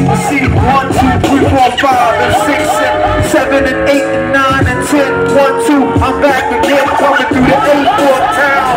Let's see, 1, 2, 3, 4, 5, and 6, and 7, and 8, and 9, and 10. 1, 2, I'm back again, coming through the A4 town.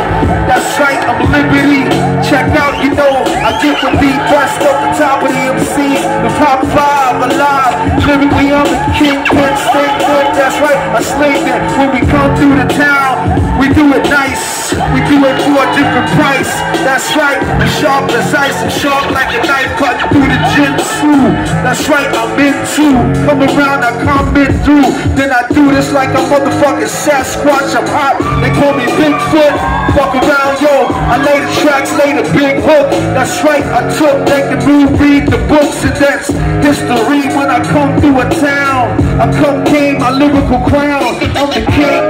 That's right, I'm Liberty. Check out, you know, I get the beat bust up the top of the MC. The top 5 alive. Lyrically, I'm the kingpin, stay good. That's right, I slayed it. When we come through the town, we do it nice. We do it for a different price. That's right, I'm sharp as ice. I'm sharp like a knife cutting through the Jinsu. That's right, I'm into. Come around, I come in through. Then I do this like a motherfucking Sasquatch. I'm hot, they call me Bigfoot. Fuck around, yo. I lay the tracks, lay the big hook. That's right, I took, make the move, read the books, and that's history. When I come through a town, I come gain my lyrical crown. I'm the king,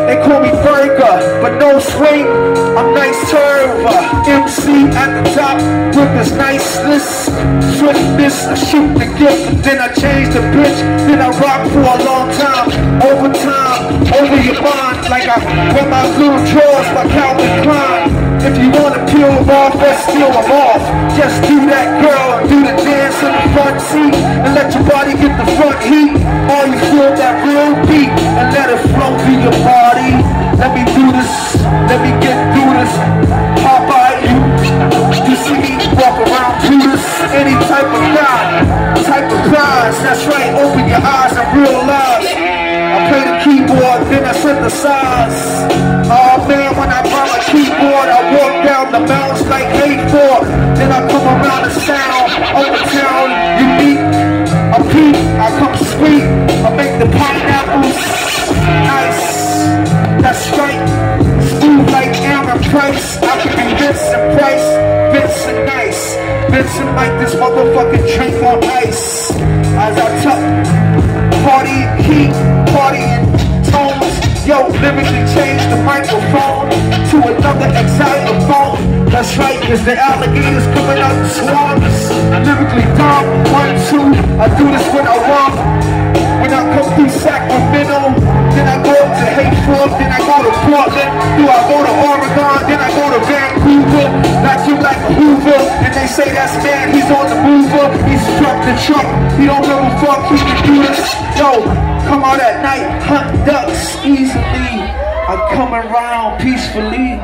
they call me Burger, but no swing. I'm nice server, MC at the top with this niceness, swiftness. I shoot the gift, then I change the pitch, then I rock for a long time. Over time, over your mind, like I wear my blue drawers by Calvin Klein. If you wanna peel them off, let's peel them off. Just do that, girl, and do the dance in the front seat, and let your body get the front heat. Or you feel that real beat, and let it flow through your body. Let me do this, let me get through this. Popeye, you see me walk around through this. Any type of guy, type of prize. That's right, open your eyes and realize. I play the keyboard, then I synthesize. Oh man, when I buy my keyboard, I walk down the mountains like A4. Then I come around the sound, over town, unique. I peep, I come sweet, I make the pineapples nice. That's right, smooth like Aaron Price. I can be Vincent Price, Vincent Nice. Vincent like this motherfucking drink on ice. As I tuck, party heat, party in tones. Yo, lyrically change the microphone to another xylophone. That's right, cause the alligators coming out the swamps. Lyrically dumb, 1, 2, I do this when I walk. When I come through Sacramento, then I go up to Hayfork, then I go to Portland, do I go to Oregon, then I go to Vancouver, like you like a Hoover, and they say that's man, he's on the mover, he struck the truck, he don't give a fuck, he can do this. Yo, come out at night, hunt ducks easily, I come around peacefully.